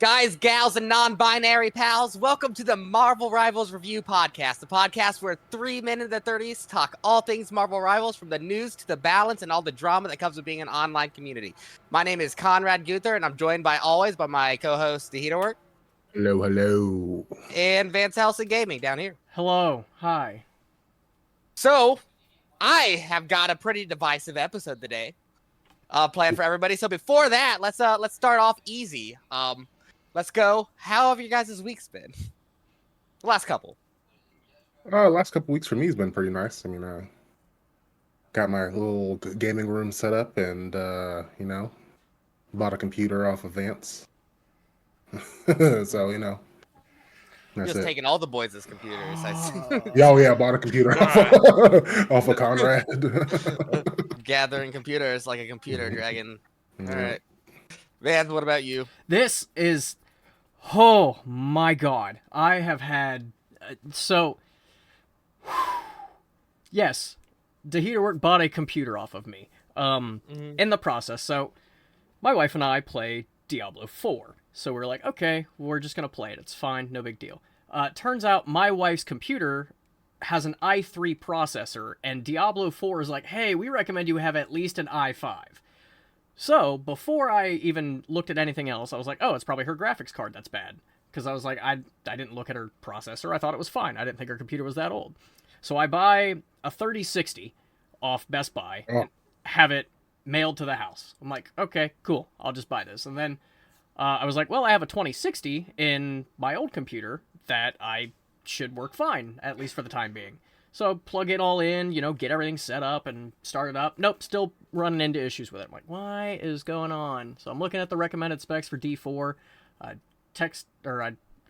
Guys, gals, and non-binary pals, welcome to the Marvel Rivals Review Podcast, the podcast where 3 men in the 30s talk all things Marvel Rivals, from the news to the balance and all the drama that comes with being an online community. My name is Conrad Guther, and I'm joined by my co-host, The Work. Hello, hello. And Vance Helsing Gaming down here. Hello, hi. So, I have got a pretty divisive episode today planned for everybody. So before that, let's start off easy. Let's go. How have you guys' weeks been? The last couple. Last couple weeks for me has been pretty nice. I mean, got my little gaming room set up and, bought a computer off of Vance. So, that's Just it. taking all the boys' computers. Yeah, bought a computer off of Conrad. Gathering computers like a computer dragon. All right. Vance, what about you? This is... Oh, my God. I have had... Yes, The Work bought a computer off of me. In the process. So, my wife and I play Diablo 4. So we're like, okay, we're just going to play it. It's fine. No big deal. Turns out my wife's computer has an i3 processor, and Diablo 4 is like, hey, we recommend you have at least an i5. So, before I even looked at anything else, I was like, oh, it's probably her graphics card that's bad. Because I was like, I didn't look at her processor. I thought it was fine. I didn't think her computer was that old. So I buy a 3060 off Best Buy and have it mailed to the house. I'm like, okay, cool. I'll just buy this. And then I was like, well, I have a 2060 in my old computer that I should work fine, at least for the time being. So plug it all in, get everything set up and start it up. Nope, still running into issues with it. I'm like, why is going on? So I'm looking at the recommended specs for D4. I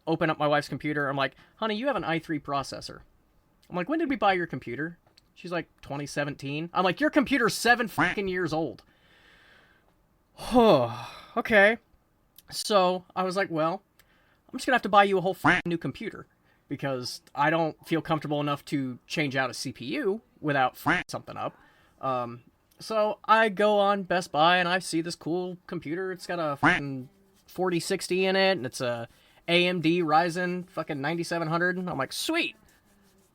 open up my wife's computer. I'm like, honey, you have an i3 processor. I'm like, when did we buy your computer? She's like, 2017. I'm like, your computer's 7 fucking years old. Okay. So I was like, well, I'm just going to have to buy you a whole new computer, because I don't feel comfortable enough to change out a CPU without something up. So I go on Best Buy and I see this cool computer. It's got a 4060 in it, and it's a AMD Ryzen 9700. And I'm like, sweet,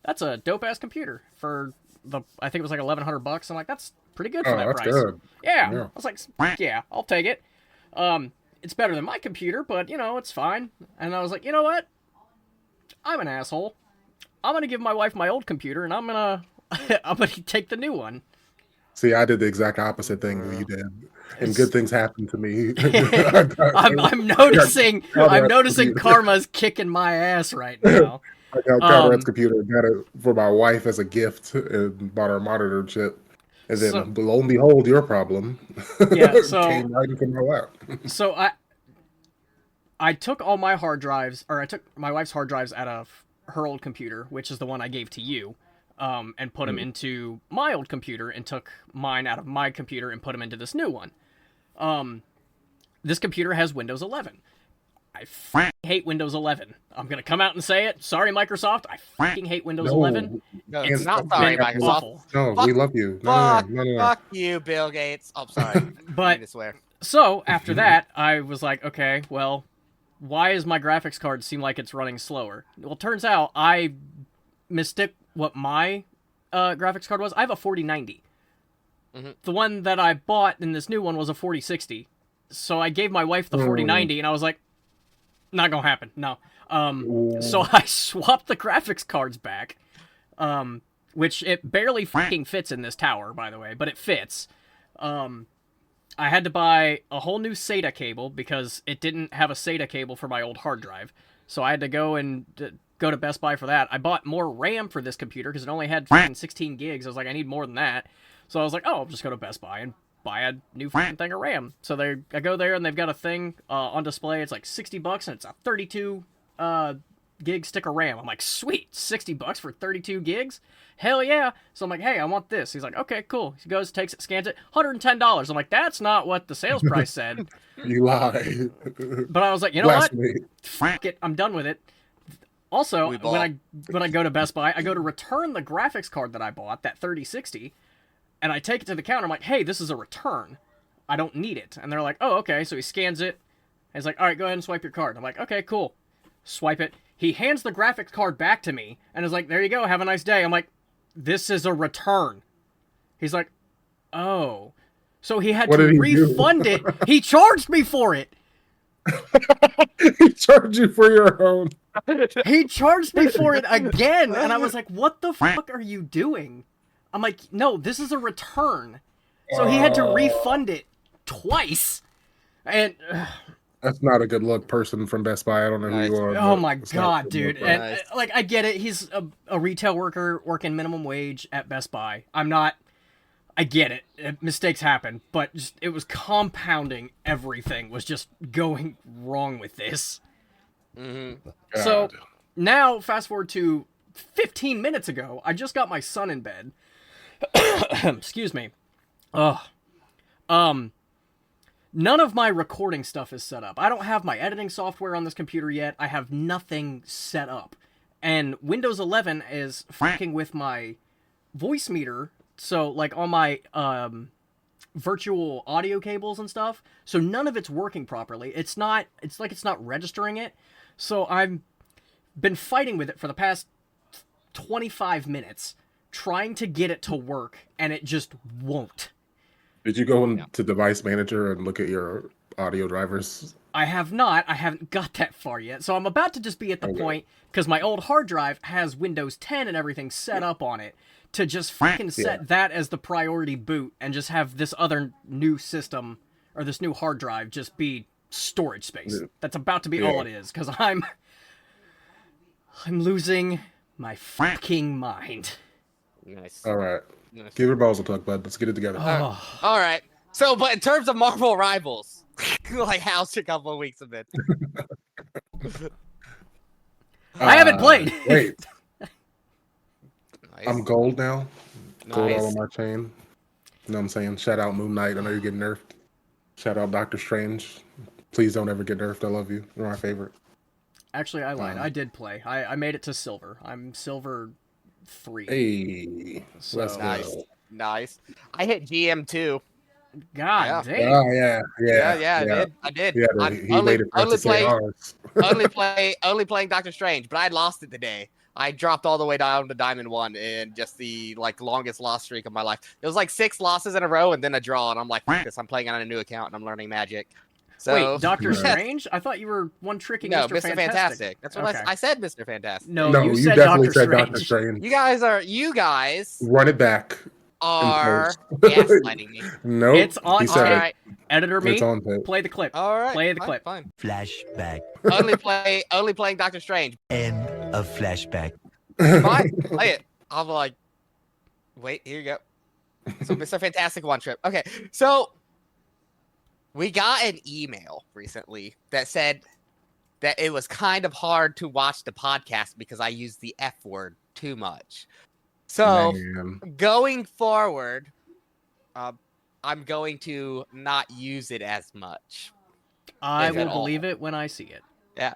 that's a dope ass computer for I think it was like $1,100. I'm like, that's pretty good for that price. Good. Yeah. I was like, yeah, I'll take it. It's better than my computer, but it's fine. And I was like, you know what? I'm an asshole. I'm gonna give my wife my old computer, and I'm gonna take the new one. See, I did the exact opposite thing that you did, and good things happened to me. I'm noticing karma's kicking my ass right now. I got Conrad's computer, got it for my wife as a gift, and bought her monitor chip. And then, lo and behold, your problem came right into my lap. So I took all my hard drives, or I took my wife's hard drives out of her old computer, which is the one I gave to you, and put them into my old computer, and took mine out of my computer and put them into this new one. This computer has Windows 11. I hate Windows 11. I'm going to come out and say it. Sorry, Microsoft. I hate Windows 11. No, it's not sorry, Microsoft. No, we love you. No. Fuck you, Bill Gates. Oh, sorry. But, I need to swear. So, after that, I was like, okay, well, why does my graphics card seem like it's running slower? Well, turns out I mistook what my graphics card was. I have a 4090. The one that I bought in this new one was a 4060. So I gave my wife the 4090, and I was like, not gonna happen. No. So I swapped the graphics cards back, which it barely fucking fits in this tower, by the way, but it fits. I had to buy a whole new SATA cable because it didn't have a SATA cable for my old hard drive. So I had to go to Best Buy for that. I bought more RAM for this computer because it only had 16 gigs. I was like, I need more than that. So I was like, oh, I'll just go to Best Buy and buy a new thing of RAM. So I go there and they've got a thing on display. It's like $60 and it's a 32 gig stick of RAM. I'm like, sweet, $60 for 32 gigs? Hell yeah. So I'm like, hey, I want this. He's like, okay, cool. He goes, takes it, scans it, $110. I'm like, that's not what the sales price said. You lie. But I was like, you know what? Fuck it, I'm done with it. Also, when I go to Best Buy, I go to return the graphics card that I bought, that 3060, and I take it to the counter. I'm like, hey, this is a return. I don't need it. And they're like, oh, okay. So he scans it, he's like, all right, go ahead and swipe your card. I'm like, okay, cool. Swipe it. He hands the graphics card back to me and is like, there you go, have a nice day. I'm like, this is a return. He's like, oh. So he had to refund it. He charged me for it. He charged you for your own. He charged me for it again. And I was like, what the fuck are you doing? I'm like, no, this is a return. So he had to refund it twice. And that's not a good look, person from Best Buy. I don't know who you are. Oh my god, dude. And like, I get it. He's a retail worker working minimum wage at Best Buy. I get it. Mistakes happen, but just, it was compounding. Everything was just going wrong with this. Mm-hmm. So now, fast forward to 15 minutes ago, I just got my son in bed. Excuse me. None of my recording stuff is set up. I don't have my editing software on this computer yet. I have nothing set up. And Windows 11 is fucking with my voice meter. So, like, on my virtual audio cables and stuff. So none of it's working properly. It's like it's not registering it. So I've been fighting with it for the past 25 minutes, trying to get it to work, and it just won't. Did you go into Device Manager and look at your audio drivers? I have not. I haven't got that far yet. So I'm about to just be at the point, because my old hard drive has Windows 10 and everything set up on it, to just fucking set that as the priority boot and just have this other new system, or this new hard drive, just be storage space. That's about to be all it is, because I'm losing my fucking mind. Nice. All right. Nice. Give your balls a tug, bud. Let's get it together. Oh. All right. So, but in terms of Marvel Rivals, like, how's your couple of weeks have been? I haven't played. Wait. Nice. I'm gold now. Nice. Gold all on my chain. You know what I'm saying? Shout out Moon Knight. I know you're getting nerfed. Shout out Doctor Strange. Please don't ever get nerfed. I love you. You're my favorite. Actually, I lied. I did play. I made it to silver. I'm silver 3. Hey. So, let's nice. go. Nice. I hit GM2. God damn. Oh, yeah. I did. Yeah, he waited for us to say ours. only playing Doctor Strange, but I lost it today. I dropped all the way down to Diamond 1 in just the longest loss streak of my life. It was like 6 losses in a row and then a draw, and I'm like, this, I'm playing on a new account and I'm learning Magic. So, wait, Doctor Strange? I thought you were one-tricking Mr. Fantastic. That's what I said, Mr. Fantastic. No, you said definitely said Strange. Doctor Strange. You guys run it back. Are gaslighting me. No, it's on tape. Right. Editor me. It's on tape. Play the clip. All right. Play the clip. Fine. Flashback. only playing Doctor Strange. End of flashback. Fine. Play it. I'll be like, wait, here you go. So Mr. Fantastic one trip. Okay. So we got an email recently that said that it was kind of hard to watch the podcast because I used the F word too much. So going forward, I'm going to not use it as much. I will believe it when I see it. Yeah.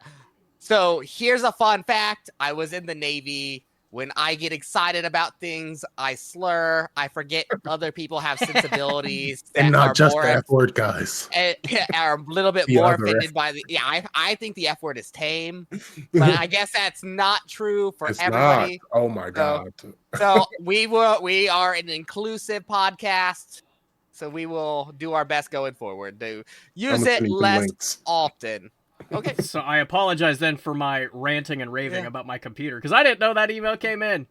So here's a fun fact. I was in the Navy. When I get excited about things, I slur. I forget other people have sensibilities that and not are just more the F word, guys. Are a little bit more offended by the. Yeah, I think the F word is tame, but I guess that's not true for everybody. Not. Oh my god! So we are an inclusive podcast, so we will do our best going forward to use it less often. Okay. So I apologize then for my ranting and raving about my computer, because I didn't know that email came in.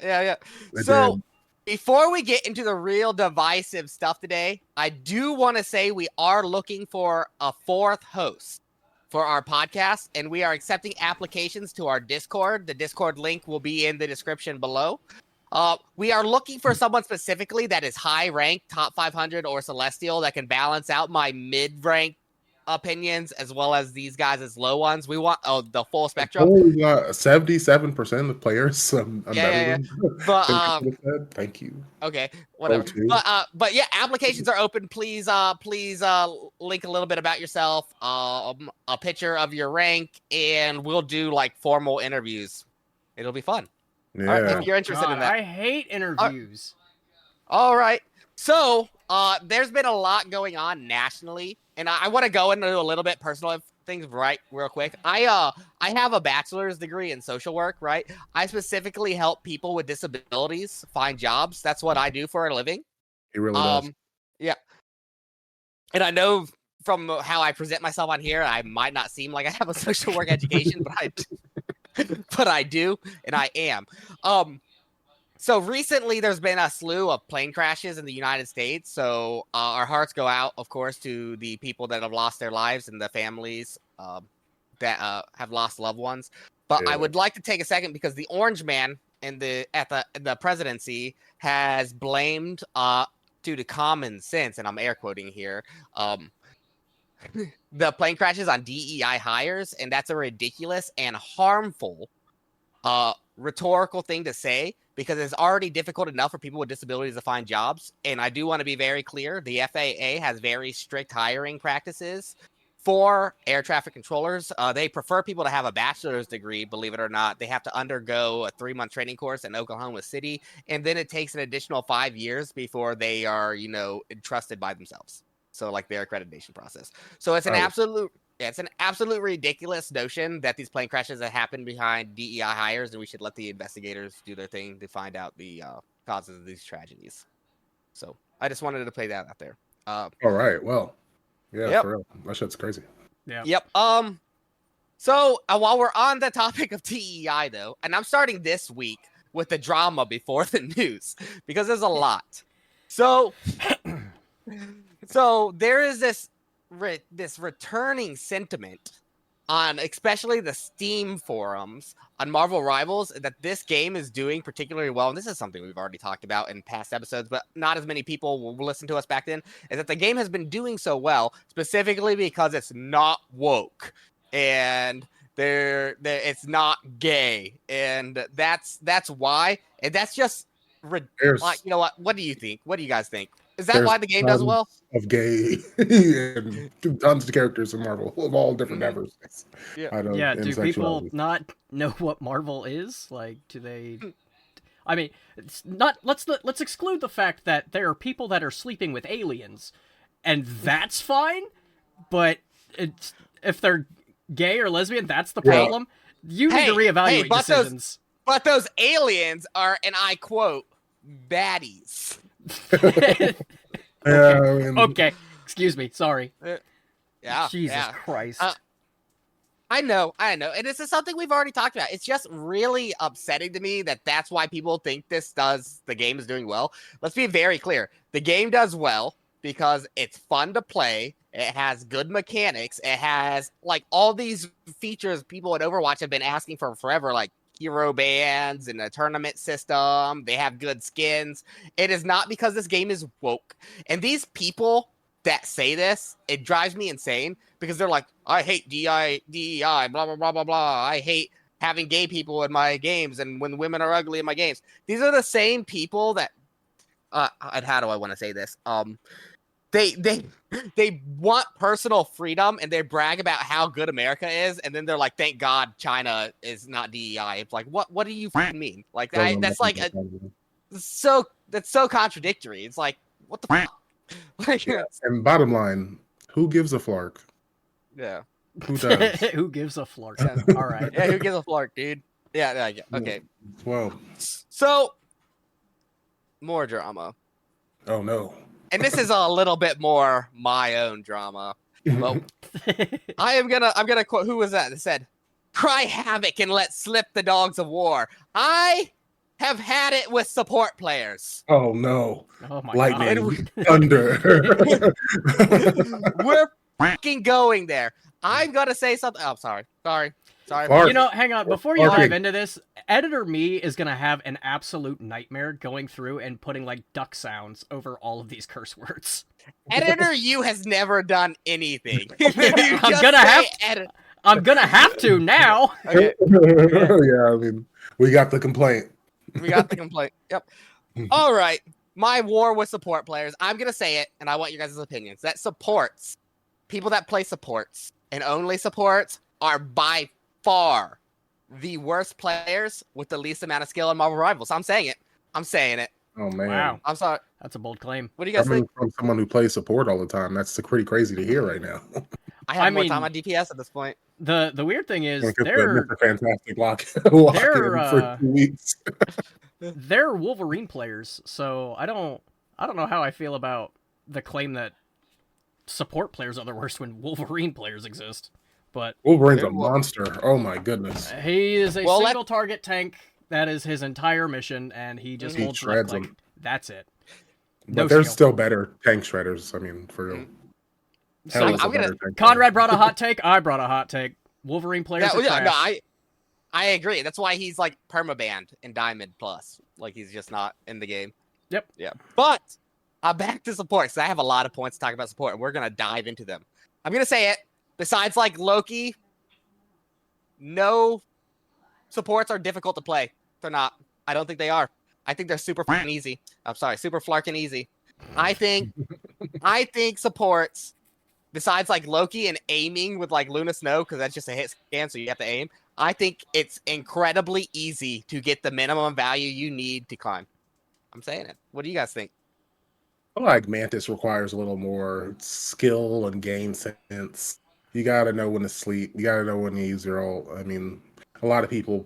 Yeah. So before we get into the real divisive stuff today, I do want to say we are looking for a 4th host for our podcast, and we are accepting applications to our Discord. The Discord link will be in the description below. We are looking for someone specifically that is high ranked, top 500 or Celestial, that can balance out my mid-ranked opinions as well as these guys as low ones. We want the full spectrum. 77% of players. Yeah. But thank you. Okay, whatever. But yeah, applications are open. Please link a little bit about yourself, a picture of your rank, and we'll do formal interviews. It'll be fun. Yeah. All right, if you're interested in that. I hate interviews. All right. So there's been a lot going on nationally and I want to go into a little bit personal things real quick. I have a bachelor's degree in social work, right? I specifically help people with disabilities find jobs. That's what I do for a living. He really does. Yeah. And I know from how I present myself on here, I might not seem like I have a social work education, but I do, and I am. So recently, there's been a slew of plane crashes in the United States. So our hearts go out, of course, to the people that have lost their lives and the families that have lost loved ones. But I would like to take a second because the Orange Man in the presidency has blamed due to common sense, and I'm air quoting here, the plane crashes on DEI hires, and that's a ridiculous and harmful rhetorical thing to say because it's already difficult enough for people with disabilities to find jobs. And I do want to be very clear. The FAA has very strict hiring practices for air traffic controllers. They prefer people to have a bachelor's degree, believe it or not. They have to undergo a 3-month training course in Oklahoma City. And then it takes an additional 5 years before they are, entrusted by themselves. So like their accreditation process. So it's an absolute ridiculous notion that these plane crashes have happened behind DEI hires, and we should let the investigators do their thing to find out the causes of these tragedies. So I just wanted to play that out there. All right. Well, yeah, for real. That shit's crazy. Yeah. Yep. So while we're on the topic of DEI, though, and I'm starting this week with the drama before the news because there's a lot. So there is this returning sentiment on especially the Steam forums on Marvel Rivals that this game is doing particularly well, and this is something we've already talked about in past episodes, but not as many people will listen to us back then, is that the game has been doing so well specifically because it's not woke and it's not gay, and that's why, and that's just what do you think? What do you guys think? Is that why the game does well? Of gay and tons of characters in Marvel of all different diversities. Yeah. Do people not know what Marvel is? Like, do they? I mean, it's not. Let's exclude the fact that there are people that are sleeping with aliens, and that's fine. But if they're gay or lesbian, that's the problem. You need to reevaluate decisions. But those aliens are, and I quote, baddies. Okay. Excuse me. Sorry. Jesus Christ. I know. And this is something we've already talked about. It's just really upsetting to me that that's why people think the game is doing well. Let's be very clear. The game does well because it's fun to play. It has good mechanics. It has like all these features people at Overwatch have been asking for forever, like hero bands and a tournament system. They have good skins. It is not because this game is woke. And these people that say this, it drives me insane because they're like, I hate DEI, blah, blah, blah, blah, blah. I hate having gay people in my games and when women are ugly in my games. These are the same people that, and how do I want to say this? They want personal freedom and they brag about how good America is, and then they're like, "Thank God China is not DEI." It's like, what do you mean? Like that's so contradictory. It's like, what the fuck? And bottom line, who gives a flark? Yeah. Who does? Who gives a flark? All right. Yeah, who gives a flark, dude? Yeah. Okay. Well. So more drama. Oh no. And this is a little bit more my own drama. Well, I'm gonna quote, who was that that said, "Cry havoc and let slip the dogs of war." I have had it with support players. Oh no. Oh my Lightning. God. Thunder. We're fucking going there. I'm gonna say something. Oh, sorry. You know, hang on. Before you dive into this, Editor Me is going to have an absolute nightmare going through and putting, like, duck sounds over all of these curse words. Editor You has never done anything. I'm gonna have to now. Okay. Yeah, I mean, we got the complaint. Yep. All right. My war with support players. I'm going to say it, and I want your guys' opinions. That supports, people that play supports and only supports are by far the worst players with the least amount of skill in Marvel Rivals. I'm saying it. Oh man. Wow. I'm sorry. That's a bold claim. What do you guys Coming think? from someone who plays support all the time, that's pretty crazy to hear right now. I have I more mean, time on DPS at this point. The weird thing is Because they're Mr. Fantastic lock in for 2 weeks. they're Wolverine players, so I don't know how I feel about the claim that support players are the worst when Wolverine players exist. But Wolverine's a monster. Oh my goodness. he is a single target tank. That is his entire mission, and he just holds left click. That's it. But there's still better tank shredders. I mean, for real. So Conrad brought a hot take. I brought a hot take. Wolverine players are trash. No, I agree. That's why he's like permabanned in Diamond Plus. Like he's just not in the game. Yep. Yeah. But back to support, because I have a lot of points to talk about support, and we're gonna dive into them. I'm gonna say it. Besides like Loki, no supports are difficult to play. They're not. I don't think they are. I think they're super fucking easy. I'm sorry, super flarkin' easy. I think supports, besides like Loki and aiming with like Luna Snow, because that's just a hit scan, so you have to aim. I think it's incredibly easy to get the minimum value you need to climb. I'm saying it. What do you guys think? I like Mantis requires a little more skill and game sense. You gotta know when to sleep. You gotta know when to use your ult. I mean, a lot of people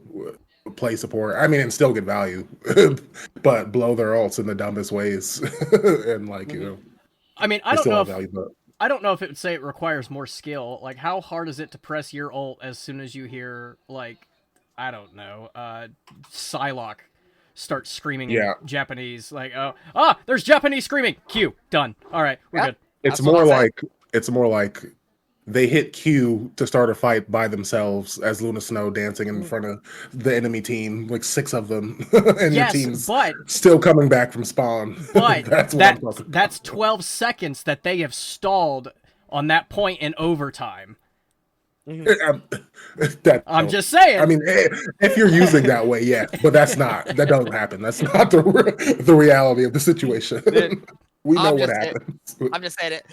play support. I mean, and still get value, but blow their ults in the dumbest ways. And like, you know, I mean, I don't know if it would say it requires more skill. Like, how hard is it to press your ult as soon as you hear, like, I don't know, Psylocke start screaming in Japanese? Like, there's Japanese screaming. Q, done. All right, we're good. It's more like they hit Q to start a fight by themselves as Luna Snow dancing in front of the enemy team, like 6 of them, and your team's still coming back from spawn. But that's 12 seconds that they have stalled on that point in overtime. I'm just saying. I mean, if you're using that way, yeah, but that doesn't happen. That's not the reality of the situation. We know what happens. I'm just saying it.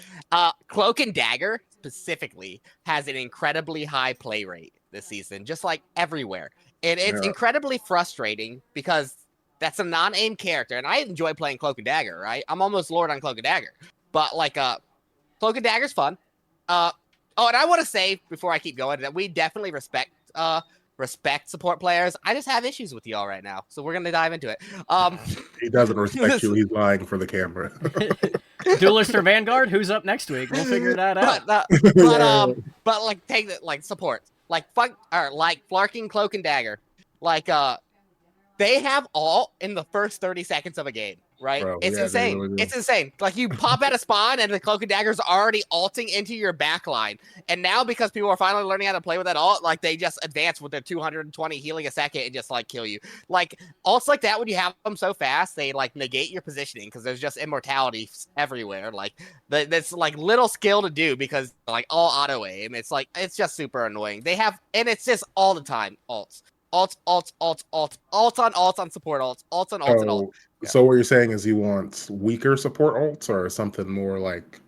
Cloak and Dagger specifically has an incredibly high play rate this season, just like everywhere. And it's incredibly frustrating because that's a non-aim character, and I enjoy playing Cloak and Dagger, right? I'm almost Lord on Cloak and Dagger. But like Cloak and Dagger's fun. And I want to say before I keep going that we definitely respect support players. I just have issues with y'all right now, so we're gonna dive into it. He doesn't respect you. He's lying for the camera. Duelist or Vanguard? Who's up next week? We'll figure that out. But like take that like support, like Flarking Cloak and Dagger, like they have all in the first 30 seconds of a game. Right? Bro, it's insane. Really it's insane. Like you pop out of spawn and the Cloak and Dagger's already ulting into your backline. And now because people are finally learning how to play with that ult, like they just advance with their 220 healing a second and just like kill you. Like ults like that, when you have them so fast, they like negate your positioning because there's just immortality everywhere. Like that's like little skill to do because like all auto aim. It's like it's just super annoying. They have, and it's just all the time ults. Ults on support ults on ults. Yeah. So what you're saying is you want weaker support ults or something more like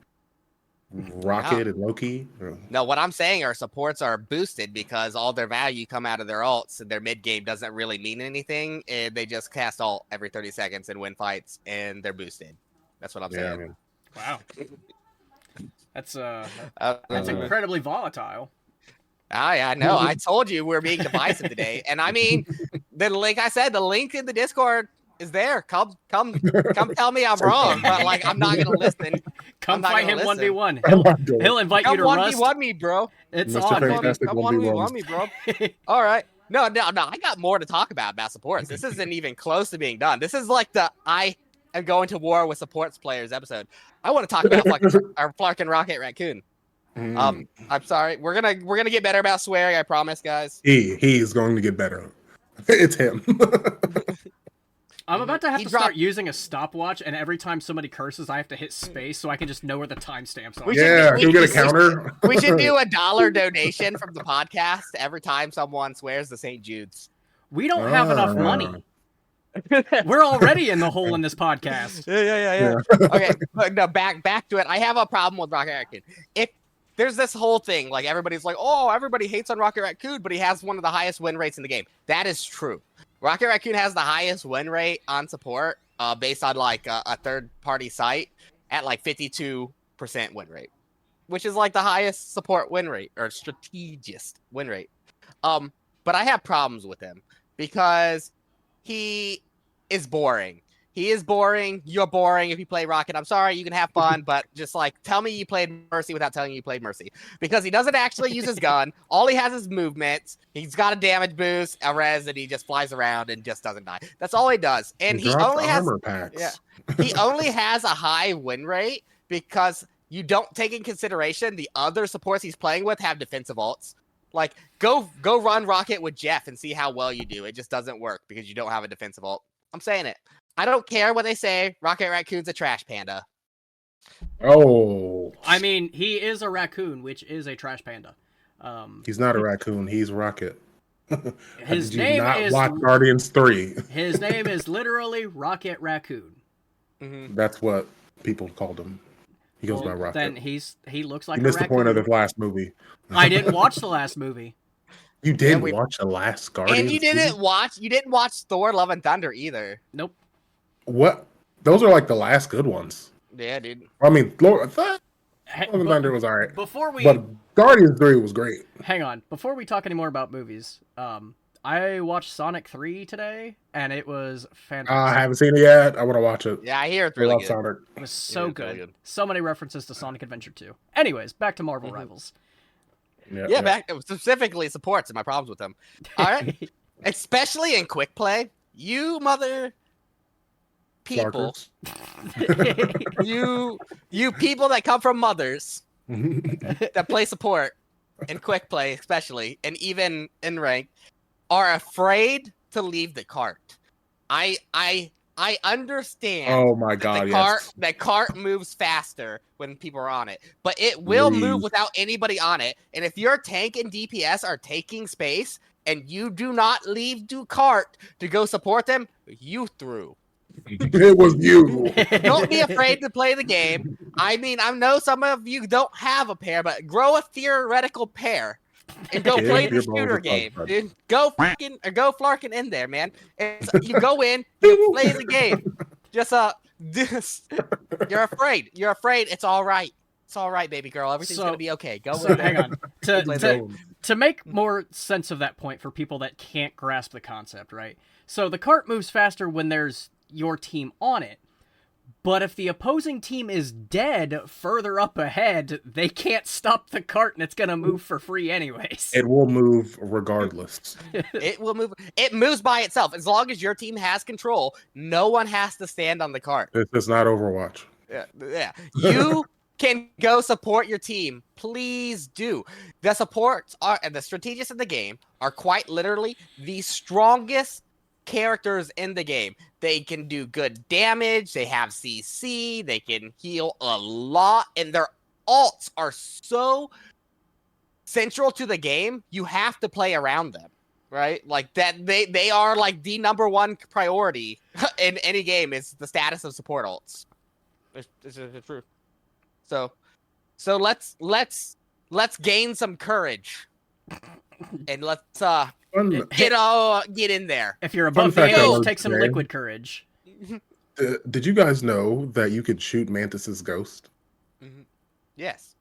Rocket and Loki? No, what I'm saying are supports are boosted because all their value come out of their ults, and their mid game doesn't really mean anything, and they just cast ult every 30 seconds and win fights, and they're boosted. That's what I'm saying. Man. Wow, that's incredibly volatile. I know. I told you we're being divisive today, and I mean, the link in the Discord is there. Come tell me I'm wrong, but like I'm not gonna listen. Come fight him 1v1. He'll invite you to Rust. 1v1 me, bro. It's Mr. on. Fantastic Come 1v1 me, bro. All right. No. I got more to talk about supports. This isn't even close to being done. This is like the I am going to war with supports players episode. I want to talk about like our Flarkin' Rocket Raccoon. I'm sorry. We're gonna get better about swearing. I promise, guys. He's going to get better. It's him. I'm about to have to start using a stopwatch, and every time somebody curses, I have to hit space so I can just know where the timestamps are. Can we get a counter? We should do a $1 donation from the podcast every time someone swears to St. Jude's. We don't have enough money. We're already in the hole in this podcast. Yeah. Okay, but no, back to it. I have a problem with Rocket Raccoon. If there's this whole thing, like everybody's like, oh, everybody hates on Rocket Raccoon, but he has one of the highest win rates in the game. That is true. Rocket Raccoon has the highest win rate on support based on like a third-party site at like 52% win rate, which is like the highest support win rate or strategist win rate. But I have problems with him because he is boring. He is boring. You're boring if you play Rocket. I'm sorry, you can have fun, but just like tell me you played Mercy without telling you played Mercy. Because he doesn't actually use his gun. All he has is movement. He's got a damage boost, a res, and he just flies around and just doesn't die. That's all he does. And he only has armor packs. Yeah. He only has a high win rate because you don't take in consideration the other supports he's playing with have defensive ults. Like, go run Rocket with Jeff and see how well you do. It just doesn't work because you don't have a defensive ult. I'm saying it. I don't care what they say. Rocket Raccoon's a trash panda. Oh. I mean, he is a raccoon, which is a trash panda. He's not a raccoon. He's Rocket. His Did you name not is watch Guardians 3? His name is literally Rocket Raccoon. Mm-hmm. That's what people called him. He goes by Rocket. Then he looks like You a missed the raccoon. point of the last movie. I didn't watch the last movie. You didn't watch the last Guardians? And you didn't watch Thor: Love and Thunder either. Nope. What? Those are like the last good ones. Yeah, dude. I mean, Love and But Thunder was alright. Before we But Guardians 3 was great. hang on, before we talk any more about movies, I watched Sonic 3 today, and it was fantastic. I haven't seen it yet. I want to watch it. Yeah, I hear it's I really love good. Sonic. It was so it's really good. good. So many references to Sonic Adventure 2. Anyways, back to Marvel Rivals. Yeah, back specifically supports and my problems with them. All right, especially in quick play, you mother people, you people that come from mothers that play support in quick play, especially and even in rank, are afraid to leave the cart. I understand. Oh my god! The cart moves faster when people are on it, but it will move without anybody on it. And if your tank and DPS are taking space and you do not leave the cart to go support them, you threw. It was you. Don't be afraid to play the game. I mean, I know some of you don't have a pair, but grow a theoretical pair and go play the shooter game, dude. Go flarking in there, man. You go in, you play the game. Just you're afraid. You're afraid. It's all right. It's all right, baby girl. Everything's gonna be okay. Go in there. Hang on. To make more sense of that point for people that can't grasp the concept, right? So the cart moves faster when there's your team on it. But if the opposing team is dead further up ahead, they can't stop the cart and it's going to move for free anyways. It will move regardless. It will move. It moves by itself. As long as your team has control, no one has to stand on the cart. It's not Overwatch. Yeah. You can go support your team. Please do. The supports and the strategists in the game are quite literally the strongest characters in the game. They can do good damage, they have CC, they can heal a lot, and their ults are so central to the game, you have to play around them, right? Like that they are like the number one priority in any game is the status of support ults. It's true. So let's gain some courage. And let's get in there. If you're above the age, take some liquid courage. Did you guys know that you could shoot Mantis's ghost? Mm-hmm. Yes.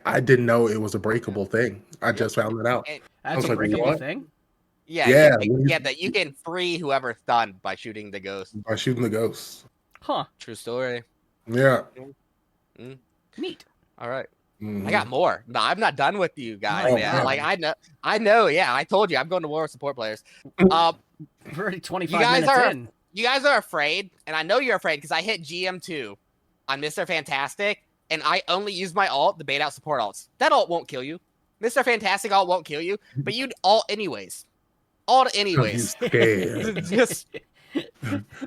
I didn't know it was a breakable thing. I just found it out. That's a breakable thing? Yeah. That you can free whoever's stunned by shooting the ghost. By shooting the ghost. Huh. True story. Yeah. Neat. All right. Mm-hmm. I got more. No, I'm not done with you guys, man. Wow. Like I know. Yeah, I told you I'm going to war with support players. We're already 25 minutes in. You guys are afraid, and I know you're afraid because I hit GM2 on Mr. Fantastic, and I only use my ult to bait out support ults. That ult won't kill you. Mr. Fantastic ult won't kill you, but you'd ult anyways. Ult anyways. Just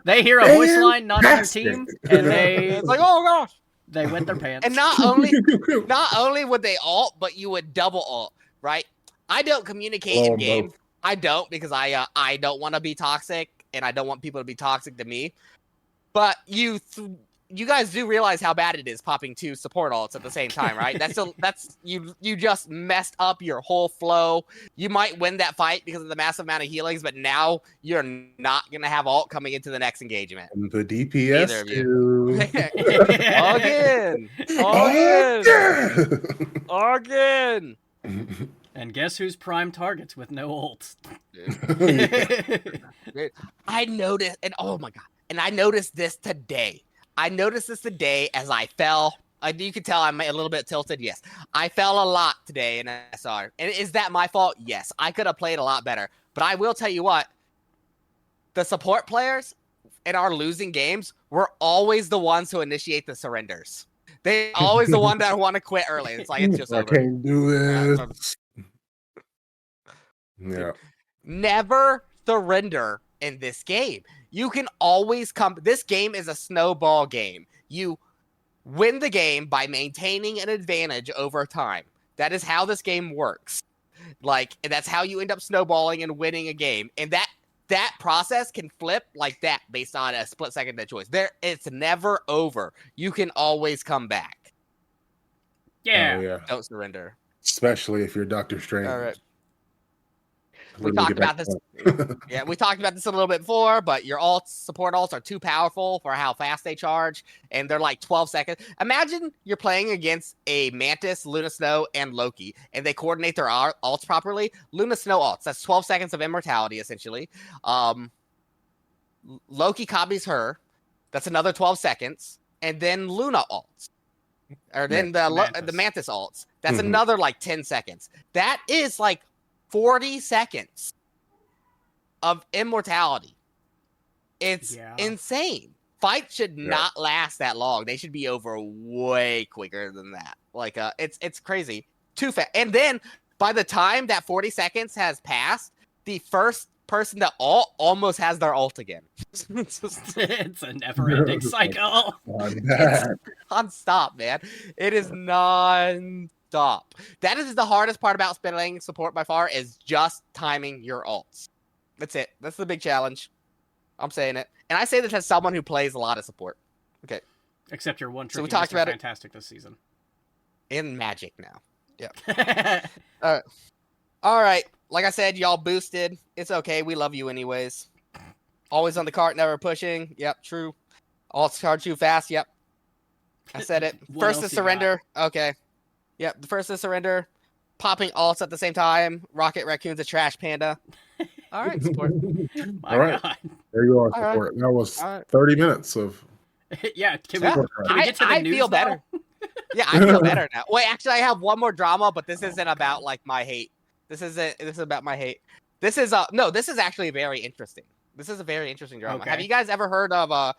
they hear a voice line not on their team, and it's like, oh gosh. They wet their pants. And not only would they ult, but you would double ult, right? I don't communicate in game. I don't because I don't want to be toxic and I don't want people to be toxic to me. But you guys do realize how bad it is popping 2 support ults at the same time, right? That's you just messed up your whole flow. You might win that fight because of the massive amount of healings, but now you're not gonna have ult coming into the next engagement. And the Neither DPS of you. too. Again. And guess who's prime targets with no ults? I noticed, and oh my god, and I noticed this today. As I fell. You can tell I'm a little bit tilted. Yes, I fell a lot today in SR. And is that my fault? Yes, I could have played a lot better. But I will tell you what, the support players in our losing games were always the ones who initiate the surrenders. They're always the one that want to quit early. It's like, it's just I over. can't do this. Yeah. Never surrender in this game. You can always come. This game is a snowball game. You win the game by maintaining an advantage over time. That is how this game works. Like, and that's how you end up snowballing and winning a game. And that process can flip like that based on a split-second choice. It's never over. You can always come back. Yeah. Oh, yeah. Don't surrender. Especially if you're Doctor Strange. All right. We talked about this. Yeah, we talked about this a little bit before, but your support ults are too powerful for how fast they charge, and they're like 12 seconds. Imagine you're playing against a Mantis, Luna Snow, and Loki, and they coordinate their ults properly. Luna Snow ults, that's 12 seconds of immortality, essentially. Loki copies her, that's another 12 seconds, and then Luna ults. Or then the Mantis ults, that's another like 10 seconds. That is like 40 seconds of immortality. It's insane. Fights should not last that long. They should be over way quicker than that. Like, it's crazy. Too fast. And then by the time that 40 seconds has passed, the first person that almost has their ult again. It's a never-ending cycle. It's non-stop, man. It is non-stop. That is the hardest part about spinning support by far, is just timing your ults. That's it. That's the big challenge. I'm saying it. And I say this as someone who plays a lot of support. Okay. Except your one trick. So we talked about fantastic this season. In Magic now. Yeah. All right. Like I said, y'all boosted. It's okay. We love you anyways. Always on the cart, never pushing. Yep, true. Ults charge too fast. Yep. I said it. First to surrender. Okay. Yep. The first to surrender. Popping ults at the same time. Rocket Raccoon's a trash panda. All right, support. All right. God. There you are, support. Right. That was 30 minutes of. Yeah. Can we get to the news feel better. Yeah, I feel better now. Wait, actually, I have one more drama, but this isn't about like my hate. This is about my hate. This is actually very interesting. This is a very interesting drama. Okay. Have you guys ever heard of a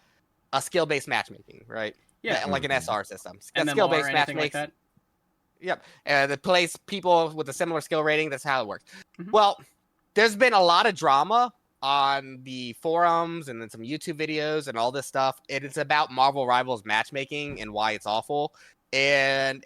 skill-based matchmaking, right? Yeah. Like an SR system. Skill-based matchmaking. Like that? Yep. That plays people with a similar skill rating. That's how it works. Mm-hmm. Well, there's been a lot of drama on the forums and then some YouTube videos and all this stuff. It's about Marvel Rivals matchmaking and why it's awful. And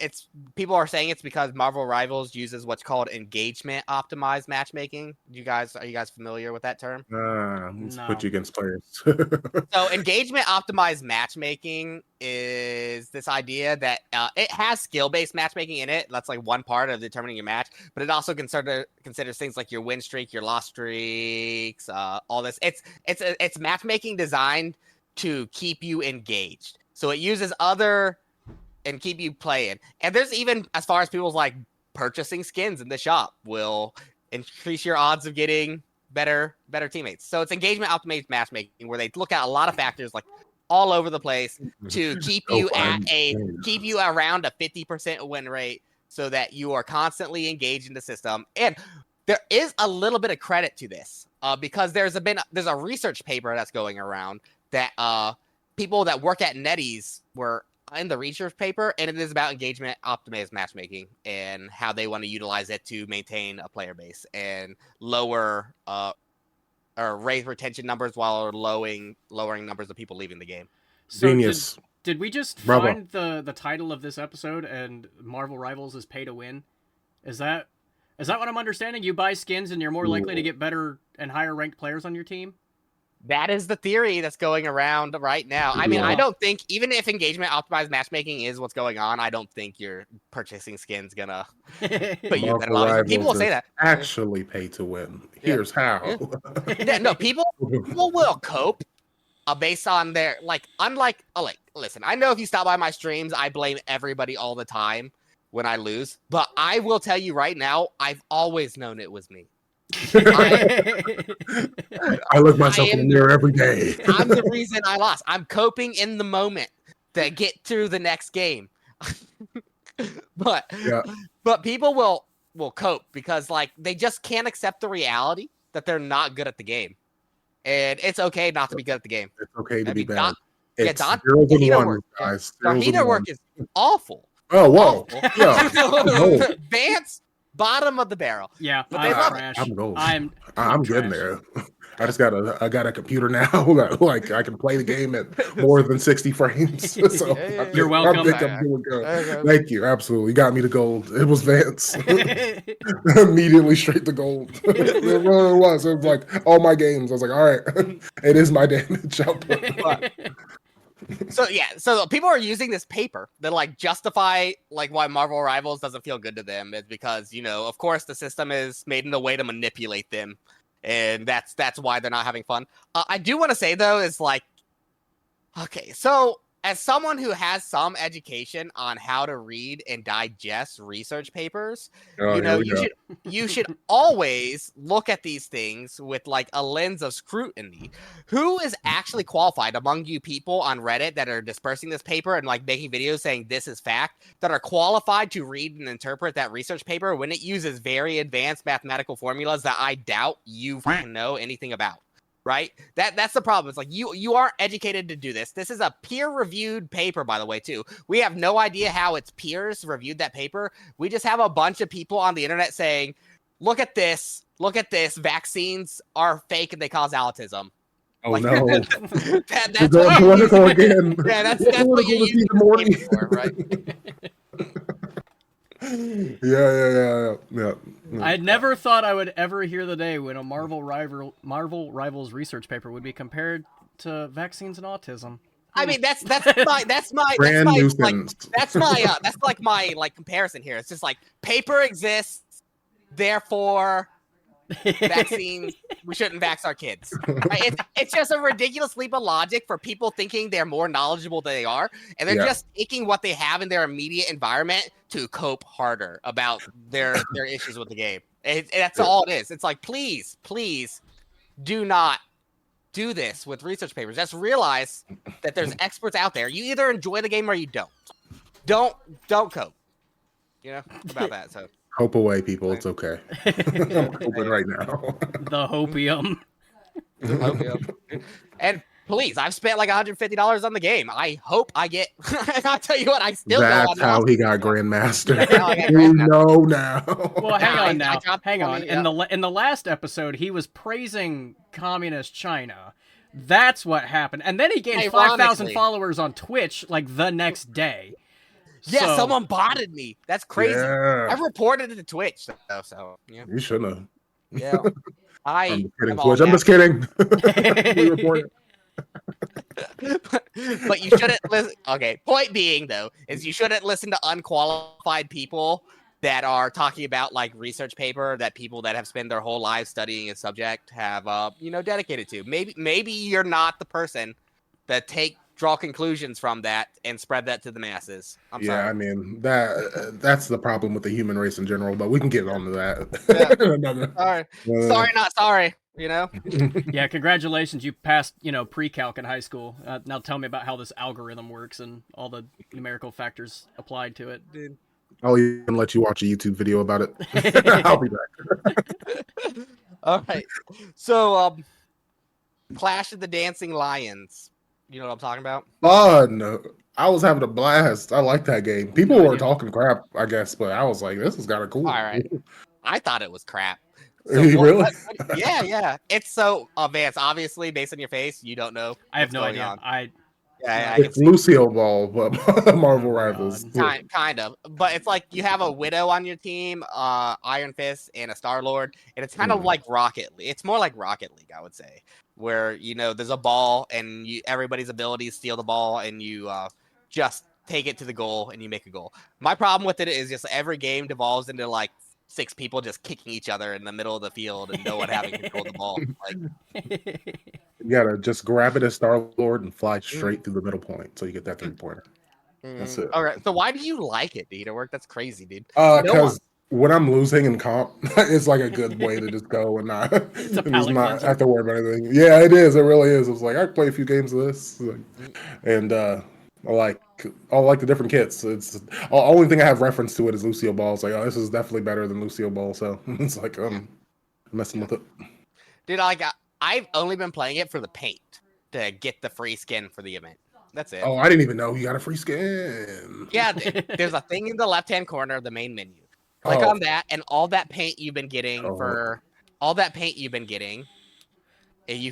people are saying it's because Marvel Rivals uses what's called engagement optimized matchmaking. Are you guys familiar with that term? No. Put you against players. So engagement optimized matchmaking is this idea that it has skill-based matchmaking in it. That's like one part of determining your match, but it also considers things like your win streak, your loss streaks, all this. It's matchmaking designed to keep you engaged. So it uses and keep you playing. And there's even, as far as people's like purchasing skins in the shop will increase your odds of getting better teammates. So it's engagement optimized matchmaking, where they look at a lot of factors like all over the place to keep you around a 50% win rate, so that you are constantly engaged in the system. And there is a little bit of credit to this because there's a research paper that's going around that people that work at NetEase were in the research paper, and it is about engagement optimized matchmaking and how they want to utilize it to maintain a player base and lower or raise retention numbers while lowering numbers of people leaving the game. So Genius. Did we just find the title of this episode and Marvel Rivals is pay to win? Is that what I'm understanding? You buy skins and you're more likely to get better and higher ranked players on your team? That is the theory that's going around right now. I mean, I don't think, even if engagement optimized matchmaking is what's going on, I don't think your purchasing skin's gonna put you in better lobbies. People will say that. Actually pay to win. Here's how. Yeah, no, people will cope based on their, like, unlike, listen, I know if you stop by my streams, I blame everybody all the time when I lose, but I will tell you right now, I've always known it was me. I look myself in the mirror every day. I'm the reason I lost. I'm coping in the moment to get through the next game. but people will cope because, like, they just can't accept the reality that they're not good at the game. And it's okay not to be good at the game. It's okay to be bad. It's Heater work, guys. The heater work is awful. Oh, whoa. Yeah. Vance, bottom of the barrel. Yeah, but they love it. I'm gold. I'm getting there. I got a computer now that, like, I can play the game at more than 60 frames. So you're welcome. I think I'm doing good. Thank you. Absolutely. You got me to gold. It was Vance. Immediately straight to gold. It was like all my games. I was like, all right, it is my damage output. So people are using this paper that, like, justify, like, why Marvel Rivals doesn't feel good to them is because, you know, of course the system is made in a way to manipulate them, and that's why they're not having fun. I do want to say though is, like, okay, so as someone who has some education on how to read and digest research papers, you should always look at these things with, like, a lens of scrutiny. Who is actually qualified among you people on Reddit that are dispersing this paper and, like, making videos saying this is fact, that are qualified to read and interpret that research paper when it uses very advanced mathematical formulas that I doubt you know anything about? Right? That's the problem. It's like you aren't educated to do this. This is a peer-reviewed paper, by the way, too. We have no idea how its peers reviewed that paper. We just have a bunch of people on the internet saying, look at this, vaccines are fake and they cause autism. Oh, like, no. That's what political again. Yeah, that's what you use the paper for, right? Yeah. I never thought I would ever hear the day when a Marvel Rivals research paper would be compared to vaccines and autism. I mean, that's my comparison here. It's just like, paper exists, therefore vaccines, we shouldn't vax our kids. Right? It's just a ridiculous leap of logic for people thinking they're more knowledgeable than they are, and they're just taking what they have in their immediate environment to cope harder about their issues with the game. That's all it is. It's like, please do not do this with research papers. Just realize that there's experts out there. You either enjoy the game or you don't. Don't cope. You know about that. So hope away, people. It's okay. I'm hoping right now. The hopium. And please, I've spent like $150 on the game. I hope I get. I'll tell you what, I still. That's how he got Grandmaster. We know now. Well, hang on. In the last episode, he was praising communist China. That's what happened, and then he gained 5,000 followers on Twitch like the next day. Yeah, someone botted me. That's crazy. Yeah. I reported it to Twitch, so yeah. You shouldn't have. Yeah, I'm just kidding. We reported. But you shouldn't listen. Okay, point being though is you shouldn't listen to unqualified people that are talking about, like, research paper that people that have spent their whole lives studying a subject have dedicated to. Maybe you're not the person that draw conclusions from that and spread that to the masses. I'm sorry. I mean, that's the problem with the human race in general, but we can get onto that. Yeah. Sorry, not sorry, you know? Yeah, congratulations. You passed, pre-calc in high school. Now tell me about how this algorithm works and all the numerical factors applied to it. Dude. I'll even let you watch a YouTube video about it. I'll be back. All right. So, Clash of the Dancing Lions. You know what I'm talking about? Fun. I was having a blast. I like that game. People were talking crap, I guess, but I was like, this is kind of cool. All right. I thought it was crap. So really? Yeah. It's so advanced. Obviously, based on your face, you don't know. I have no idea. Yeah, I can It's see. Lucio Ball, but Marvel Oh, Rivals. God. Kind of, but it's like you have a Widow on your team, Iron Fist, and a Star Lord, and it's kind of like Rocket League. It's more like Rocket League, I would say, where there's a ball and everybody's abilities steal the ball, and you just take it to the goal and you make a goal. My problem with it is just every game devolves into like 6 people just kicking each other in the middle of the field and no one having control of the ball. Like, You gotta just grab it as Star Lord and fly straight through the middle point, so you get that 3-pointer. That's it. All right. So why do you like it, dude? It work? That's crazy, dude. No one. Because when I'm losing in comp, it's like a good way to just go and not, It's a and just palate not cleanser. have to worry about anything. Yeah, it is. It really is. It's like I play a few games of this, and I like the different kits. It's the only thing I have reference to it is Lucio Ball. It's like, oh, this is definitely better than Lucio Ball. So it's like messing with it. Dude, I've only been playing it for the paint to get the free skin for the event. That's it. Oh, I didn't even know you got a free skin. Yeah, there's a thing in the left-hand corner of the main menu. Click on that, and all that paint you've been getting you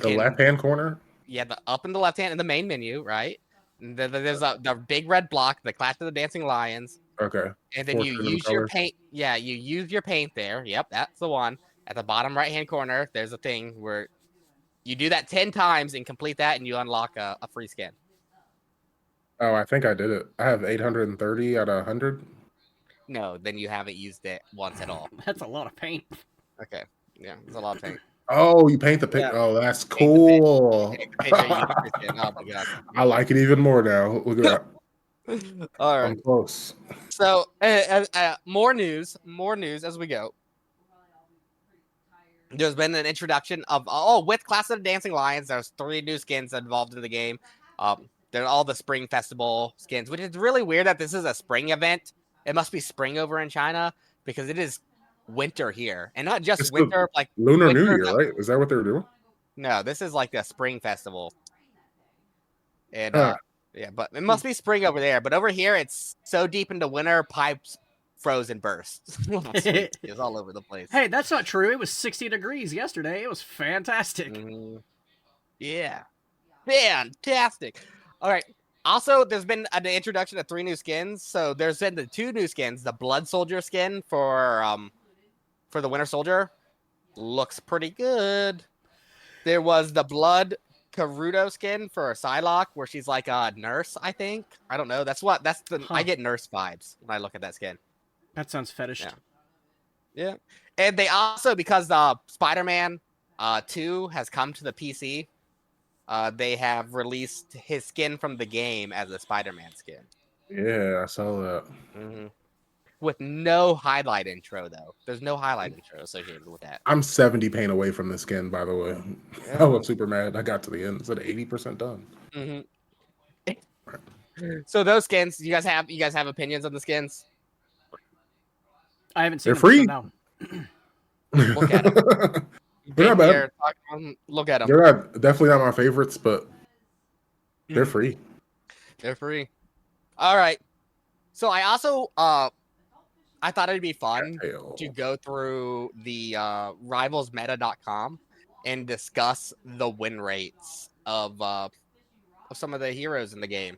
the can left-hand corner. Yeah, up in the left hand in the main menu, right? There's the big red block, the Clash of the Dancing Lions. Okay. And then you use your paint. Yeah, you use your paint there. Yep, that's the one. At the bottom right-hand corner, there's a thing where you do that 10 times and complete that, and you unlock a free skin. Oh, I think I did it. I have 830 out of 100. No, then you haven't used it once at all. That's a lot of paint. Okay. Yeah, it's a lot of paint. Oh, you paint the pic. Yeah. Oh, that's cool. Oh my god. I like it even more now. Look at that. All right. I'm close. So, more news as we go. There's been an introduction of with Clash of the Dancing Lions. There's 3 new skins involved in the game. They're all the Spring Festival skins, which is really weird that this is a spring event. It must be spring over in China because it is winter here, and not just It's winter, like Lunar winter, New Year, right? Is that what they're doing? No, this is like a spring festival, and Huh. yeah, but it must be spring over there. But over here, it's so deep into winter, pipes froze and burst. It's all over the place. Hey, that's not true. It was 60 degrees yesterday. It was fantastic. Yeah, fantastic. All right. Also, there's been an introduction of 3 new skins. So there's been the 2 new skins. The Blood Soldier skin for the Winter Soldier looks pretty good. There was the Blood Karuto skin for Psylocke, where she's like a nurse, I think. I don't know. I get nurse vibes when I look at that skin. That sounds fetish. Yeah. And they also, because Spider-Man 2 has come to the PC, they have released his skin from the game as a Spider-Man skin. Yeah, I saw that. With no highlight intro, though. There's no highlight intro associated with that. I'm 70 paint away from the skin, by the way. Yeah. I was super mad. I got to the end. It's at 80% done. So those skins, you guys have opinions on the skins? I haven't seen They're them, free. so no. Look at them. They're not bad. Look at them. They're definitely not my favorites, but they're free. They're free. All right. So I also I thought it'd be fun to go through the rivalsmeta.com and discuss the win rates of some of the heroes in the game.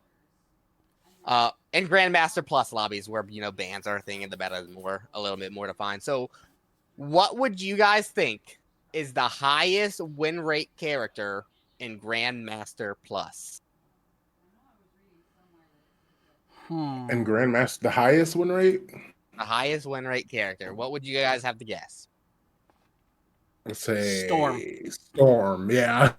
And Grandmaster Plus lobbies where bans are a thing and the meta is a little bit more defined. So what would you guys think is the highest win rate character in Grandmaster Plus? And Grandmaster, the highest win rate? The highest win rate character. What would you guys have to guess? Let's say Storm. Yeah.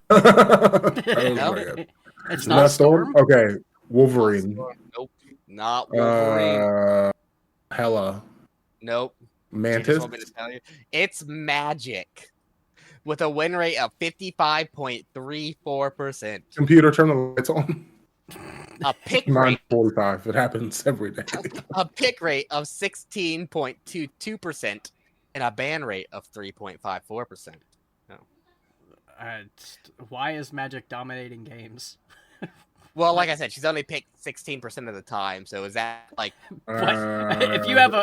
It's not Storm. Okay. Wolverine. Nope. Not Wolverine. Hela. Nope. Mantis. It's Magic. With a win rate of 55.34%. Computer, turn the lights on. A pick rate 9:45. It happens every day. A pick rate of 16.22% and a ban rate of 3.54%. Why is Magic dominating games? Well, like I said, she's only picked 16% of the time. So is that like if you have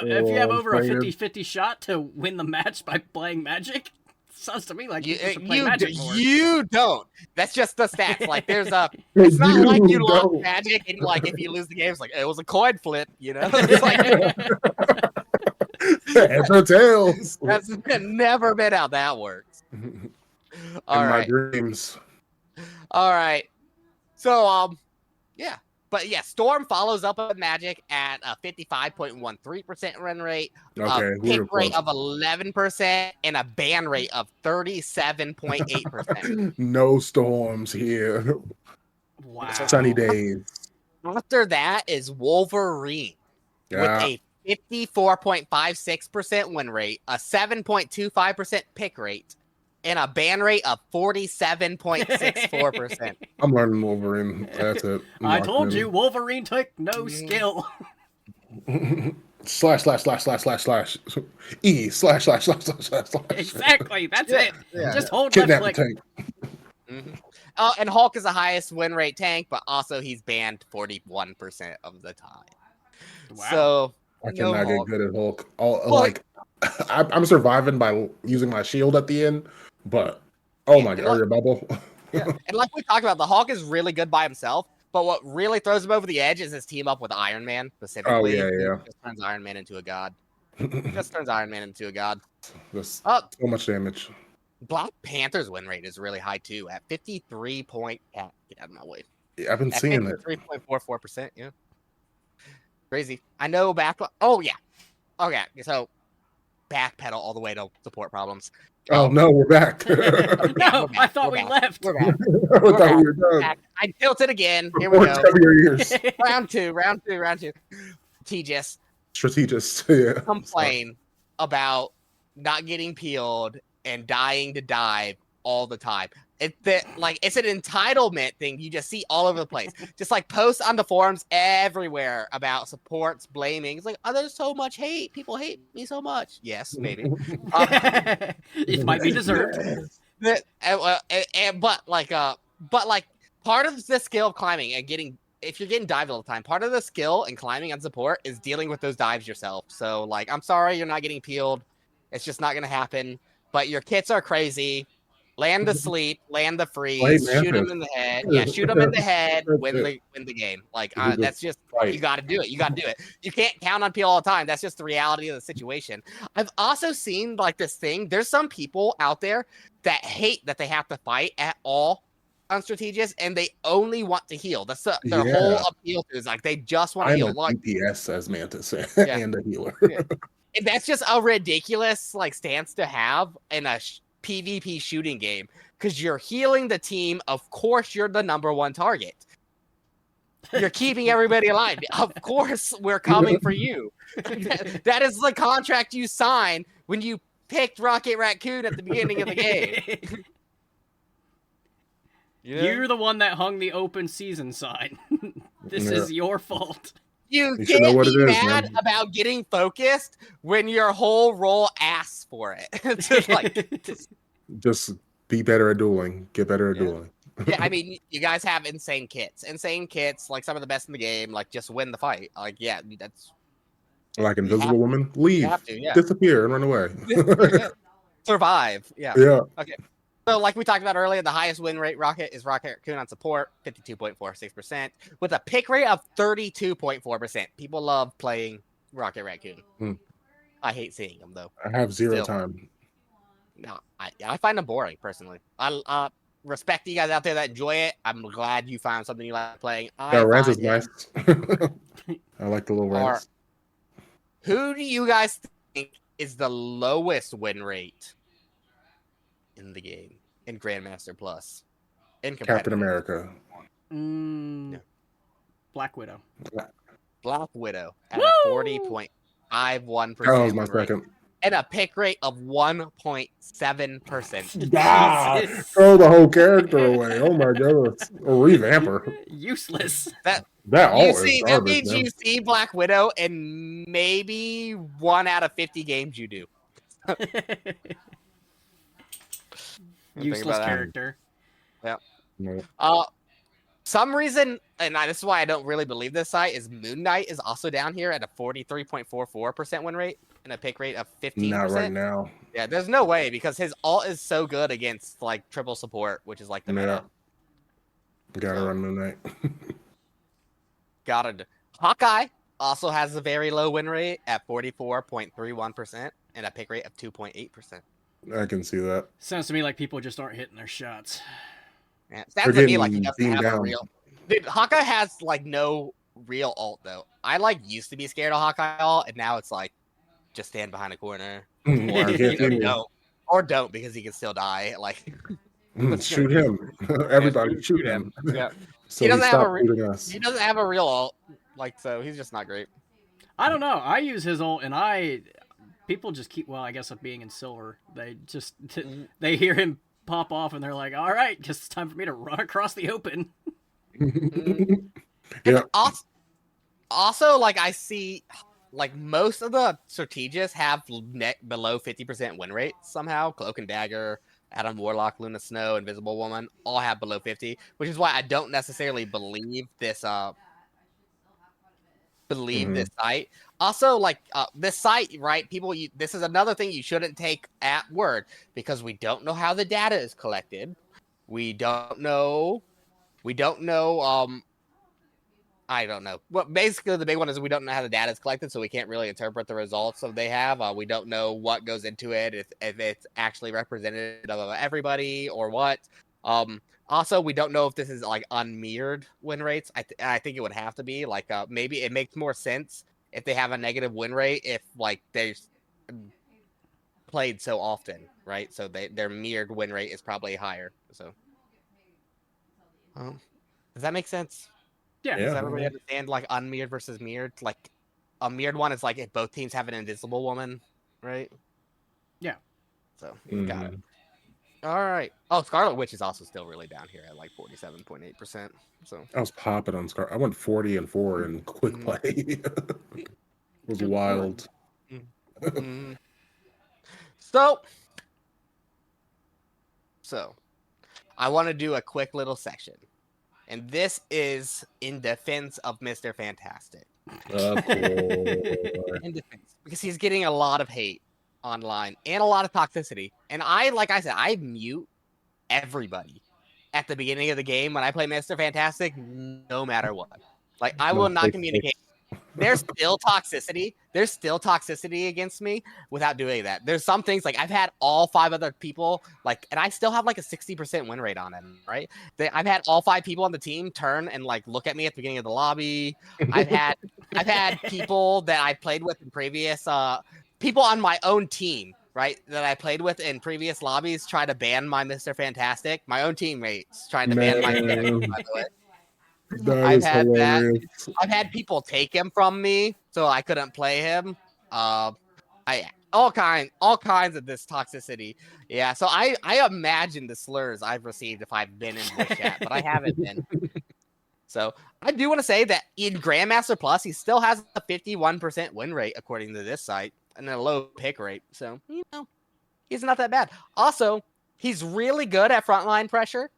over a 50-50 shot to win the match by playing Magic? Sounds to me like You, people should play Magic more. you don't. That's just the stats. Like, there's a. Hey, It's not like you lost don't. Magic and like if you lose the game, it's like it was a coin flip. You know, it's like Heads or tails. that's never been how that works. In All my right, dreams. all right. So yeah. But yeah, Storm follows up with Magic at a 55.13% run rate, Okay, a we were pick rate close. of 11%, and a ban rate of 37.8%. No storms here. Wow. Sunny days. After that is Wolverine with Yeah. a 54.56% win rate, a 7.25% pick rate, and a ban rate of 47.64%. I'm learning Wolverine. That's it. I told you, Wolverine took no skill. Slash. E slash. Exactly, that's it. Yeah. Just hold Kidnap left the click. tank. And Hulk is the highest win rate tank, but also he's banned 41% of the time. Wow. So I no cannot Hulk. get good at Hulk. All, Well, like, I'm surviving by using my shield at the end, but oh my god, or your bubble. Yeah. And like we talked about, the Hulk is really good by himself, but what really throws him over the edge is his team up with Iron Man specifically. yeah. He just turns Iron Man into a god. Just That's Oh, so much damage. Black Panther's win rate is really high too, at 53 point. Get out of my way. Yeah, I've been At seeing it. 53.44%. Yeah, crazy. I know back. Oh yeah. Okay, so backpedal all the way to support problems. Oh no, we're back. No, we're back, I thought we're we back. left. We're back. I thought we were done. Back. I tilted again. Here we Or go. cover your ears. round two. Tejas Strategist. Yeah. complain about not getting peeled and dying to dive all the time. It's an entitlement thing you just see all over the place. Just like posts on the forums everywhere about supports blaming. It's like, oh, there's so much hate. People hate me so much. Yes, maybe. It might be deserved. But part of the skill of climbing and if you're getting dived all the time, part of the skill in climbing and support is dealing with those dives yourself. So like, I'm sorry you're not getting peeled. It's just not gonna happen. But your kits are crazy. Land the sleep, land the freeze, shoot them in the head. Yeah, shoot them in the head, win the game. Like that's just you got to do it. You can't count on peel all the time. That's just the reality of the situation. I've also seen like this thing. There's some people out there that hate that they have to fight at all on strategist, and they only want to heal. That's their whole appeal to is like they just want to heal. Like DPS as Mantis and a healer. And that's just a ridiculous like stance to have in a PvP shooting game because you're healing the team. Of course, you're the number one target. You're keeping everybody alive. Of course, we're coming for you. That is the contract you signed when you picked Rocket Raccoon at the beginning of the game. You're the one that hung the open season sign. This is your fault. You can't be mad about getting focused when your whole role asks for it. Just be better at dueling. Get better at dueling. Yeah, I mean, you guys have insane kits. Like some of the best in the game. Like, just win the fight. Like, yeah, that's... Like Invisible Woman? Leave. You have to, yeah. Disappear and run away. Survive. Yeah. Yeah. Okay. So, like we talked about earlier, the highest win rate Rocket Raccoon on support, 52.46%, with a pick rate of 32.4%. People love playing Rocket Raccoon. I hate seeing them, though. I have zero time. No, I find them boring, personally. I respect you guys out there that enjoy it. I'm glad you found something you like playing. Rance is nice. I like the little Rance. Who do you guys think is the lowest win rate in the game in Grandmaster Plus? Captain America. Black Widow. Black Widow at a 40.51%. That was my second. And a pick rate of 1.7%. God, throw the whole character away. Oh my goodness. Or revamp her. Useless. That means you see Black Widow in maybe 1 out of 50 games you do. Useless character. Yeah. No. Some reason, and this is why I don't really believe this site, is Moon Knight is also down here at a 43.44% win rate. and a pick rate of 15%. Not right now. Yeah, there's no way because his ult is so good against like triple support, which is like the meta. Gotta run Moon Knight. Gotta. Hawkeye also has a very low win rate at 44.31% and a pick rate of 2.8%. I can see that. Sounds to me like people just aren't hitting their shots. Yeah, sounds to me like he doesn't have a real. Dude, Hawkeye has like no real ult though. I like used to be scared of Hawkeye ult, and now it's like just stand behind a corner or don't because he can still die. Like shoot him, everybody, shoot him. Yeah, So he doesn't have a real ult. Like so, he's just not great. I don't know. I use his ult, and people just keep. Well, I guess of being in silver, they just they hear him pop off, and they're like, "All right, just time for me to run across the open." Yeah. Also, like I see, like most of the strategists have below 50% win rate somehow. Cloak and Dagger, Adam Warlock, Luna Snow, Invisible Woman all have below 50, which is why I don't necessarily believe this. This site. Also, like this site, right? People, this is another thing you shouldn't take at word because we don't know how the data is collected. We don't know. I don't know. Well, basically, the big one is we don't know how the data is collected, so we can't really interpret the results that they have. We don't know what goes into it, if it's actually representative of everybody or what. Also, we don't know if this is like unmirrored win rates. I think it would have to be like maybe it makes more sense if they have a negative win rate if like they played so often, right? So their mirrored win rate is probably higher. So, does that make sense? Yeah. Does everybody understand like unmirrored versus mirrored? Like a mirrored one is like if both teams have an invisible woman, right? Yeah. So got it. All right. Oh, Scarlet Witch is also still really down here at like 47.8%. So I was popping on Scarlet. I went 40-4 in quick play. It was wild. So I want to do a quick little section. And this is in defense of Mr. Fantastic. Of course. In defense. Because he's getting a lot of hate online and a lot of toxicity. And like I said, I mute everybody at the beginning of the game when I play Mr. Fantastic, no matter what. Like, I will not communicate. There's still toxicity. There's still toxicity against me without doing that. There's some things like I've had all 5 other people like, and I still have like a 60% win rate on him, right? I've had all 5 people on the team turn and like look at me at the beginning of the lobby. I've had people that I played with in previous people on my own team, right, that I played with in previous lobbies try to ban my Mr. Fantastic. My own teammates trying to ban my Mr. by the way. I've had hilarious. That. I've had people take him from me, so I couldn't play him. All kinds of this toxicity. Yeah, so I imagine the slurs I've received if I've been in this chat, but I haven't been. So I do want to say that in Grandmaster Plus, he still has a 51% win rate according to this site and a low pick rate. So he's not that bad. Also, he's really good at frontline pressure.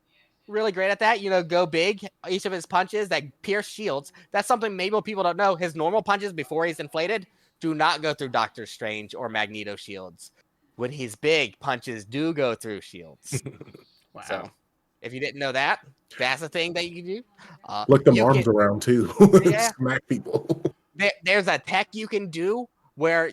Really great at that. Go big. Each of his punches that pierce shields. That's something maybe people don't know. His normal punches before he's inflated do not go through Doctor Strange or Magneto shields. When he's big, punches do go through shields. Wow. So if you didn't know that, that's a thing that you can do. Look them arms around too. Smack people. There's a tech you can do where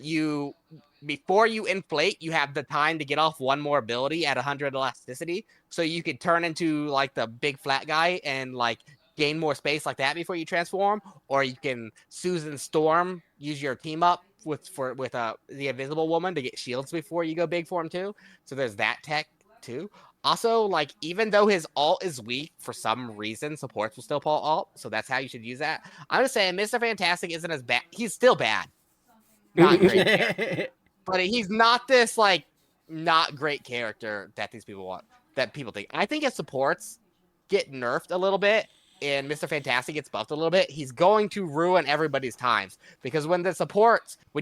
before you inflate, you have the time to get off one more ability at 100 elasticity. So you could turn into like the big flat guy and like gain more space like that before you transform. Or you can Susan Storm, use your team up with the Invisible Woman to get shields before you go big for him too. So there's that tech too. Also, like even though his ult is weak, for some reason supports will still pull ult. So that's how you should use that. I'm just saying Mr. Fantastic isn't as bad. He's still bad. Not great. But he's not this like not great character that these people want, that people think. I think his supports get nerfed a little bit and Mr. Fantastic gets buffed a little bit. He's going to ruin everybody's times because when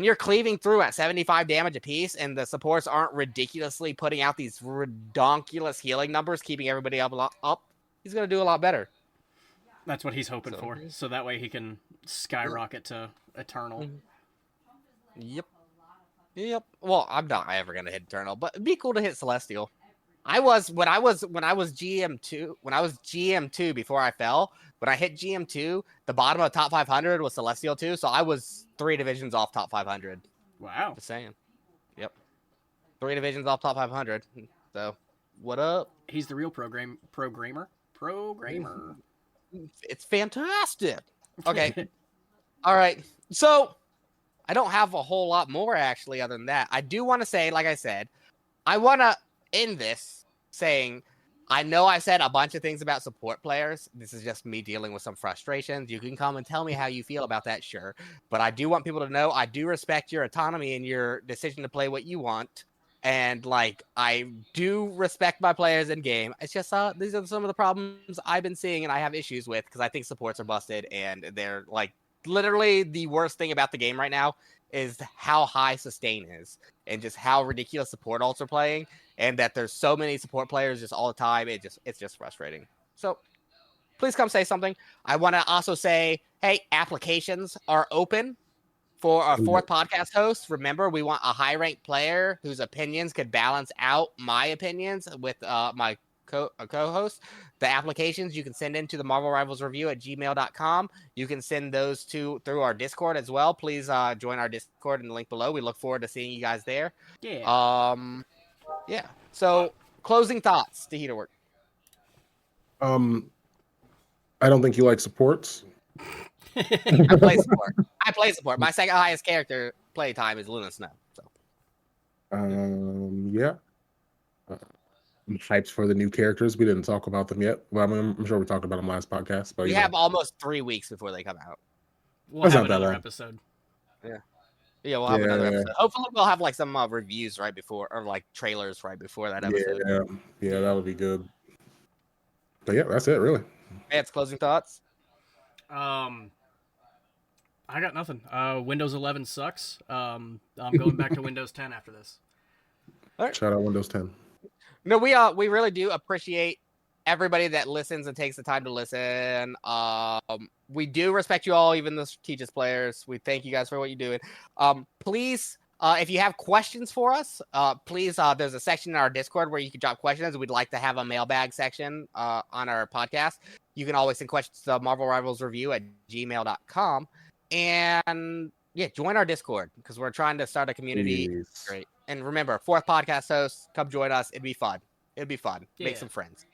you're cleaving through at 75 damage apiece and the supports aren't ridiculously putting out these redonkulous healing numbers, keeping everybody up, he's going to do a lot better. That's what he's hoping for. So that way he can skyrocket to Eternal. Yep. Yep. Well, I'm not ever gonna hit Eternal, but it'd be cool to hit Celestial. When I was GM2 before I fell. When I hit GM2, the bottom of top 500 was Celestial 2, so I was 3 divisions off top 500. Wow. Just saying. Yep. 3 divisions off top 500. So, what up? He's the real programmer. It's fantastic. Okay. All right. So, I don't have a whole lot more actually other than that. I do want to say, like I said, I want to end this saying, I know I said a bunch of things about support players. This is just me dealing with some frustrations. You can come and tell me how you feel about that, sure. But I do want people to know I do respect your autonomy and your decision to play what you want. And like, I do respect my players in game. It's just these are some of the problems I've been seeing and I have issues with because I think supports are busted and they're like literally the worst thing about the game right now is how high sustain is and just how ridiculous support ults are playing. And that there's so many support players just all the time. It's just frustrating. So please come say something. I want to also say, hey, applications are open for our 4th podcast host. Remember, we want a high-ranked player whose opinions could balance out my opinions with my co-host. The applications you can send into the Marvel Rivals Review at gmail.com. You can send those through our Discord as well. Please join our Discord in the link below. We look forward to seeing you guys there. Yeah. Yeah. So, closing thoughts to Heaterwork. I don't think you like supports. I play support. My second highest character play time is Luna Snow. So. Yeah. I'm hyped for the new characters. We didn't talk about them yet. Well, I mean, I'm sure we talked about them last podcast. But we have almost 3 weeks before they come out. We'll have another episode. Yeah, we'll have another episode. Hopefully, we'll have like some reviews right before, or like trailers right before that episode. Yeah, that would be good. But yeah, that's it, really. It's closing thoughts. I got nothing. Windows 11 sucks. I'm going back to Windows 10 after this. All right. Shout out Windows 10. No, we really do appreciate everybody that listens and takes the time to listen. We do respect you all, even the strategist players. We thank you guys for what you're doing. Please, if you have questions for us, please, there's a section in our Discord where you can drop questions. We'd like to have a mailbag section on our podcast. You can always send questions to Marvel Rivals Review at gmail.com. And yeah, join our Discord because we're trying to start a community. Jeez. Great. And remember, 4th podcast host, come join us. It'd be fun. Yeah. Make some friends.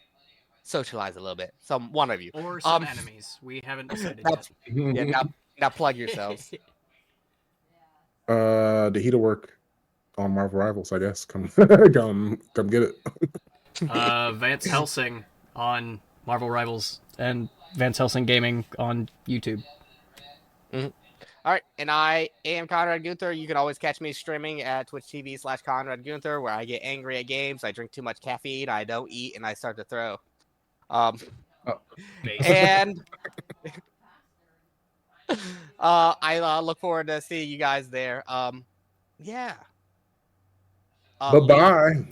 Socialize a little bit. One of you. Or some enemies. We haven't decided yet. Yeah, now plug yourselves. The heater work on Marvel Rivals, I guess. Come get it. Vance Helsing on Marvel Rivals and Vance Helsing Gaming on YouTube. Mm-hmm. All right, and I am Conrad Gunther. You can always catch me streaming at Twitch TV/Conrad Gunther, where I get angry at games. I drink too much caffeine. I don't eat, and I start to throw. And I look forward to seeing you guys there. Yeah. Bye-bye.